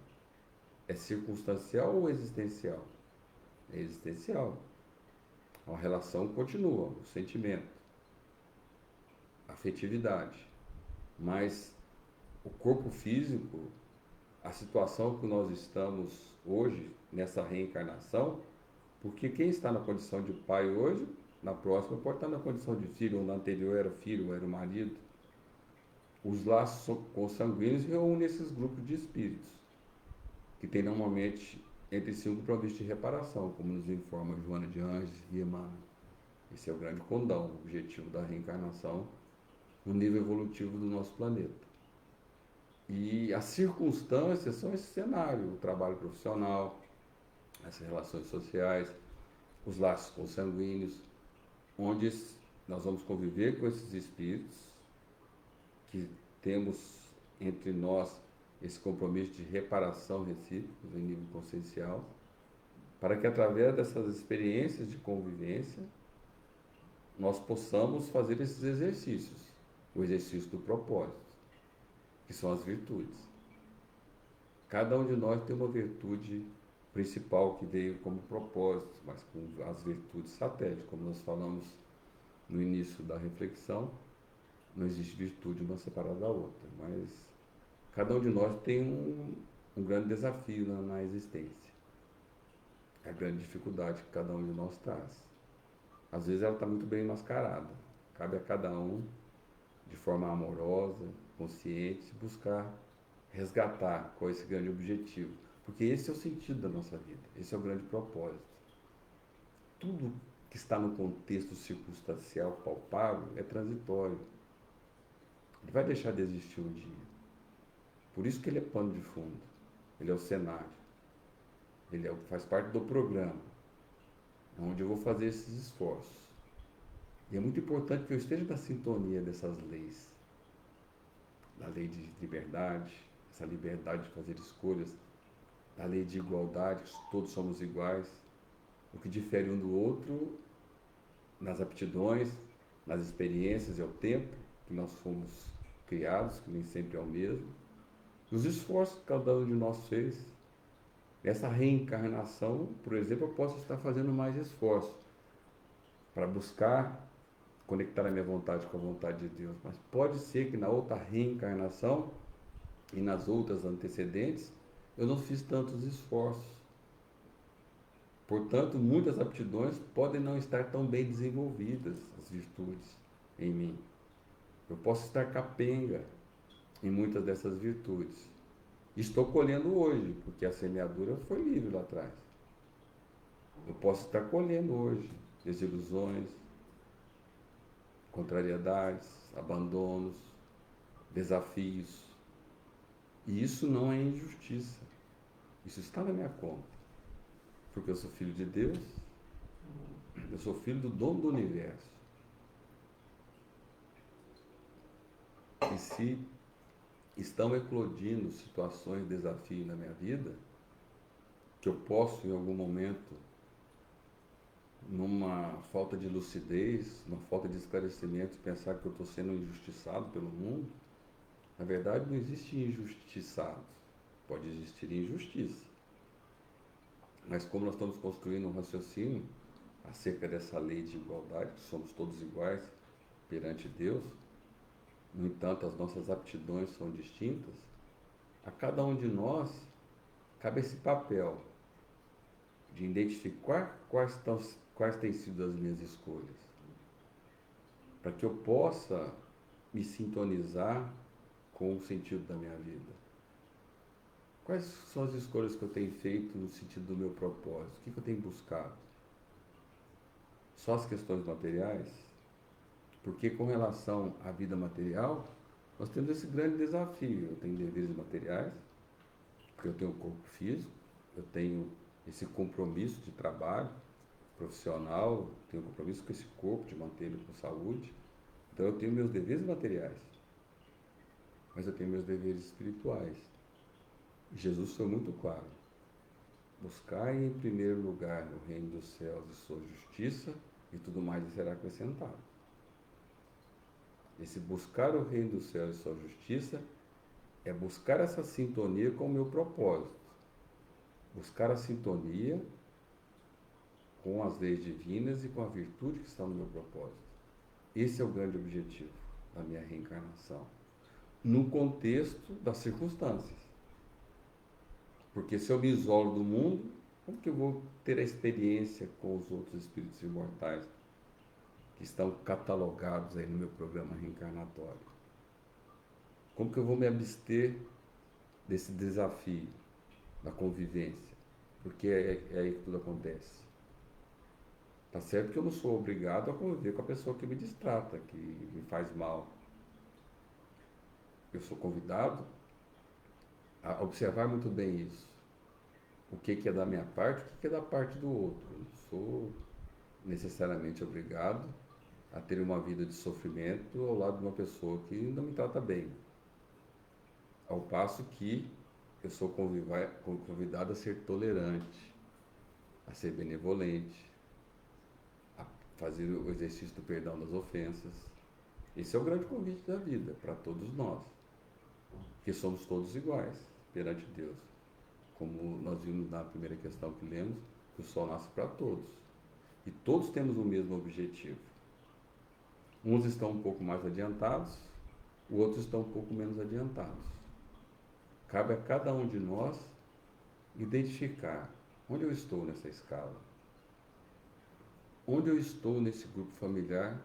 é circunstancial ou existencial? É existencial. A relação continua, o sentimento, a afetividade. Mas o corpo físico a situação que nós estamos hoje, nessa reencarnação, porque quem está na condição de pai hoje, na próxima pode estar na condição de filho, ou na anterior era filho, ou era o marido. Os laços consanguíneos reúnem esses grupos de espíritos, que têm normalmente entre si um compromisso de reparação, como nos informa Joana de Anjos e Emmanuel. Esse é o grande condão, o objetivo da reencarnação no nível evolutivo do nosso planeta. E as circunstâncias são esse cenário, o trabalho profissional, as relações sociais, os laços consanguíneos, onde nós vamos conviver com esses espíritos, que temos entre nós esse compromisso de reparação recíproca em nível consciencial, para que através dessas experiências de convivência, nós possamos fazer esses exercícios, o exercício do propósito, que são as virtudes. Cada um de nós tem uma virtude principal que veio como propósito, mas com as virtudes satélites, como nós falamos no início da reflexão, não existe virtude uma separada da outra, mas cada um de nós tem um grande desafio na existência. É a grande dificuldade que cada um de nós traz. Às vezes ela está muito bem mascarada. Cabe a cada um, de forma amorosa, consciente, buscar resgatar qual é esse grande objetivo. Porque esse é o sentido da nossa vida, esse é o grande propósito. Tudo que está no contexto circunstancial palpável é transitório. Ele vai deixar de existir um dia. Por isso que ele é pano de fundo, ele é o cenário, faz parte do programa, onde eu vou fazer esses esforços. E é muito importante que eu esteja na sintonia dessas leis, da lei de liberdade, essa liberdade de fazer escolhas, da lei de igualdade, que todos somos iguais, o que difere um do outro nas aptidões, nas experiências e ao tempo que nós fomos criados, que nem sempre é o mesmo, os esforços que cada um de nós fez. Nessa reencarnação, por exemplo, eu posso estar fazendo mais esforço para buscar conectar a minha vontade com a vontade de Deus, mas pode ser que na outra reencarnação e nas outras antecedentes eu não fiz tantos esforços. Portanto, muitas aptidões podem não estar tão bem desenvolvidas, as virtudes em mim. Eu posso estar capenga em muitas dessas virtudes. Estou colhendo hoje, porque a semeadura foi livre lá atrás. Eu posso estar colhendo hoje desilusões, contrariedades, abandonos, desafios. E isso não é injustiça. Isso está na minha conta. Porque eu sou filho de Deus, eu sou filho do dono do universo. E se estão eclodindo situações, desafios na minha vida, que eu posso em algum momento, numa falta de lucidez, numa falta de esclarecimento, pensar que eu estou sendo injustiçado pelo mundo, na verdade não existe injustiçado, pode existir injustiça. Mas como nós estamos construindo um raciocínio acerca dessa lei de igualdade, que somos todos iguais perante Deus, no entanto, as nossas aptidões são distintas, a cada um de nós cabe esse papel de identificar quais têm sido as minhas escolhas, para que eu possa me sintonizar com o sentido da minha vida. Quais são as escolhas que eu tenho feito no sentido do meu propósito? O que eu tenho buscado? Só as questões materiais? Porque com relação à vida material, nós temos esse grande desafio. Eu tenho deveres materiais, porque eu tenho um corpo físico, eu tenho esse compromisso de trabalho profissional, tenho um compromisso com esse corpo, de mantê-lo com saúde. Então eu tenho meus deveres materiais, mas eu tenho meus deveres espirituais. E Jesus foi muito claro. Buscai em primeiro lugar no reino dos céus e sua justiça, e tudo mais lhe será acrescentado. Esse buscar o reino dos céus e sua justiça é buscar essa sintonia com o meu propósito. Buscar a sintonia com as leis divinas e com a virtude que está no meu propósito. Esse é o grande objetivo da minha reencarnação, no contexto das circunstâncias. Porque se eu me isolo do mundo, como que eu vou ter a experiência com os outros espíritos imortais que estão catalogados aí no meu programa reencarnatório? Como que eu vou me abster desse desafio da convivência? Porque é aí que tudo acontece. Tá certo que eu não sou obrigado a conviver com a pessoa que me distrata, que me faz mal. Eu sou convidado a observar muito bem isso. O que é da minha parte, o que é da parte do outro. Eu não sou necessariamente obrigado a ter uma vida de sofrimento ao lado de uma pessoa que não me trata bem. Ao passo que eu sou convidado a ser tolerante, a ser benevolente, a fazer o exercício do perdão das ofensas. Esse é o grande convite da vida para todos nós, porque somos todos iguais perante Deus. Como nós vimos na primeira questão que lemos, que o sol nasce para todos. E todos temos o mesmo objetivo. Uns estão um pouco mais adiantados, outros estão um pouco menos adiantados. Cabe a cada um de nós identificar onde eu estou nessa escala. Onde eu estou nesse grupo familiar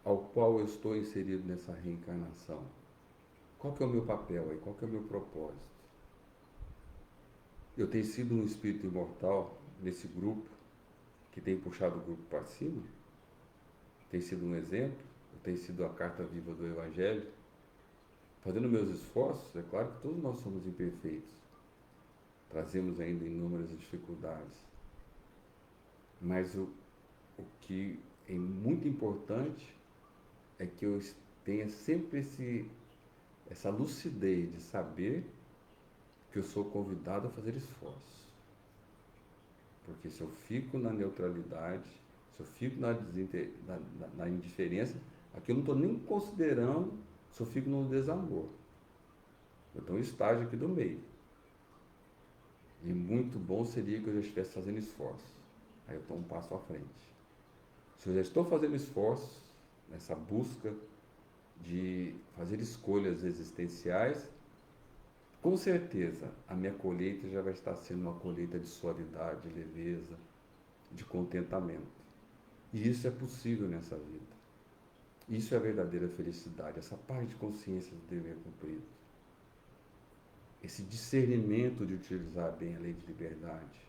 ao qual eu estou inserido nessa reencarnação. Qual que é o meu papel aí? Qual que é o meu propósito? Eu tenho sido um espírito imortal nesse grupo que tem puxado o grupo para cima? Tem sido um exemplo? Eu tenho sido a carta viva do Evangelho? Fazendo meus esforços, é claro que todos nós somos imperfeitos. Trazemos ainda inúmeras dificuldades. Mas o que é muito importante é que eu tenha sempre essa lucidez de saber que eu sou convidado a fazer esforços. Porque se eu fico na neutralidade, se eu fico na indiferença, aqui eu não estou nem considerando se eu fico no desamor. Eu estou em estágio aqui do meio. E muito bom seria que eu já estivesse fazendo esforços. Aí eu estou um passo à frente. Se eu já estou fazendo esforços nessa busca de fazer escolhas existenciais, com certeza a minha colheita já vai estar sendo uma colheita de suavidade, de leveza, de contentamento. E isso é possível nessa vida. Isso é a verdadeira felicidade, essa paz de consciência do dever cumprido. Esse discernimento de utilizar bem a lei de liberdade.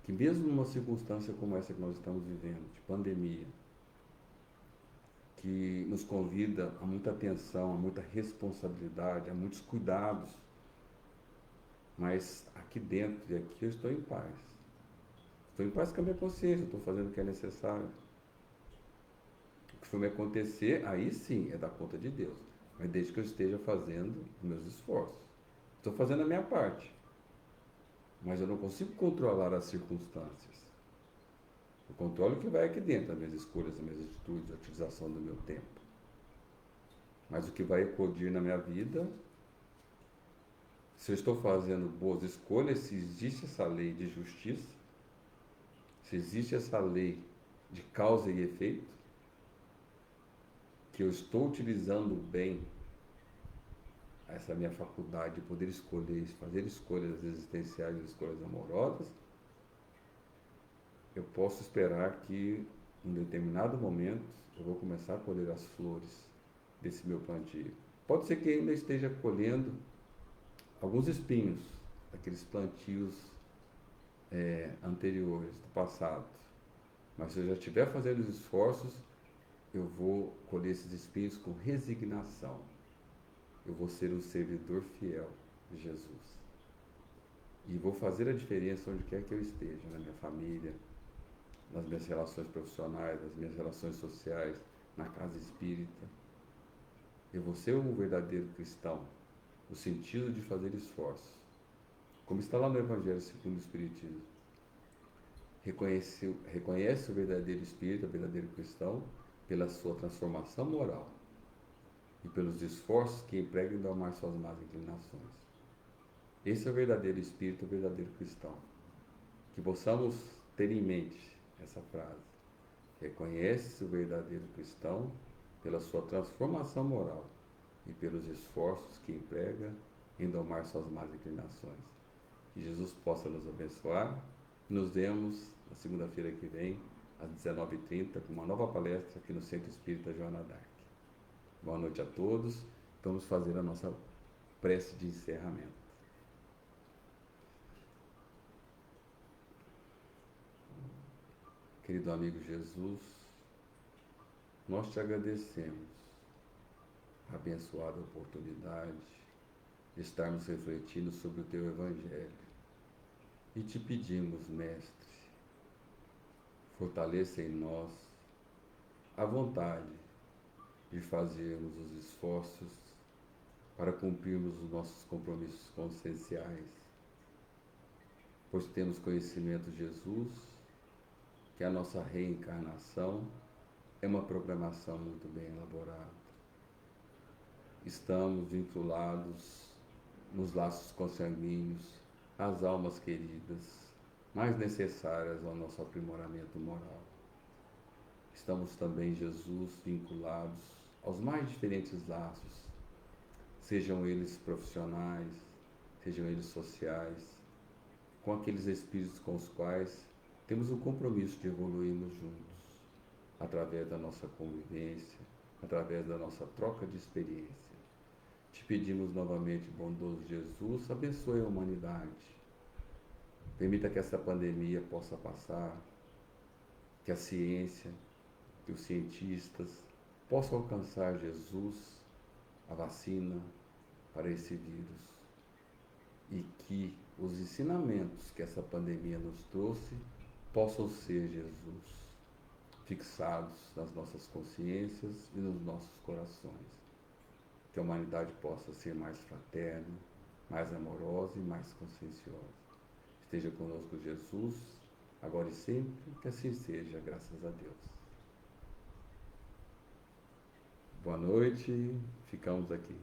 Que mesmo numa circunstância como essa que nós estamos vivendo, de pandemia, que nos convida a muita atenção, a muita responsabilidade, a muitos cuidados, mas aqui dentro e aqui eu estou em paz. Estou em paz com a minha consciência, estou fazendo o que é necessário. O que for me acontecer, aí sim é da conta de Deus, mas desde que eu esteja fazendo os meus esforços. Estou fazendo a minha parte, mas eu não consigo controlar as circunstâncias. Eu controlo o que vai aqui dentro, as minhas escolhas, as minhas atitudes, a utilização do meu tempo. Mas o que vai eclodir na minha vida, se eu estou fazendo boas escolhas, se existe essa lei de justiça, se existe essa lei de causa e efeito, que eu estou utilizando bem essa minha faculdade de poder escolher, fazer escolhas existenciais e escolhas amorosas, eu posso esperar que em determinado momento eu vou começar a colher as flores desse meu plantio. Pode ser que ainda esteja colhendo alguns espinhos daqueles plantios anteriores, do passado. Mas se eu já estiver fazendo os esforços, eu vou colher esses espinhos com resignação. Eu vou ser um servidor fiel de Jesus. E vou fazer a diferença onde quer que eu esteja, na minha família, nas minhas relações profissionais, nas minhas relações sociais, na casa espírita. Eu vou ser um verdadeiro cristão, no sentido de fazer esforços. Como está lá no Evangelho segundo o Espiritismo. Reconhece o verdadeiro espírito, o verdadeiro cristão, pela sua transformação moral e pelos esforços que emprega em domar suas más inclinações. Esse é o verdadeiro espírito, o verdadeiro cristão. Que possamos ter em mente essa frase. Reconhece o verdadeiro cristão pela sua transformação moral e pelos esforços que emprega em domar suas más inclinações. Que Jesus possa nos abençoar. Nos vemos na segunda-feira que vem, às 19h30, com uma nova palestra aqui no Centro Espírita Joana d'Arc. Boa noite a todos. Vamos fazer a nossa prece de encerramento. Querido amigo Jesus, nós te agradecemos a abençoada oportunidade de estarmos refletindo sobre o teu Evangelho. E te pedimos, Mestre, fortaleça em nós a vontade de fazermos os esforços para cumprirmos os nossos compromissos conscienciais, pois temos conhecimento de Jesus, que a nossa reencarnação é uma programação muito bem elaborada. Estamos vinculados nos laços consanguíneos às almas queridas, mais necessárias ao nosso aprimoramento moral. Estamos também, Jesus, vinculados aos mais diferentes laços, sejam eles profissionais, sejam eles sociais, com aqueles espíritos com os quais temos o compromisso de evoluirmos juntos, através da nossa convivência, através da nossa troca de experiência. Te pedimos novamente, bondoso Jesus, abençoe a humanidade. Permita que essa pandemia possa passar, que a ciência, que os cientistas possam alcançar, Jesus, a vacina para esse vírus. E que os ensinamentos que essa pandemia nos trouxe possam ser, Jesus, fixados nas nossas consciências e nos nossos corações. Que a humanidade possa ser mais fraterna, mais amorosa e mais conscienciosa. Esteja conosco, Jesus, agora e sempre, que assim seja, graças a Deus. Boa noite, ficamos aqui.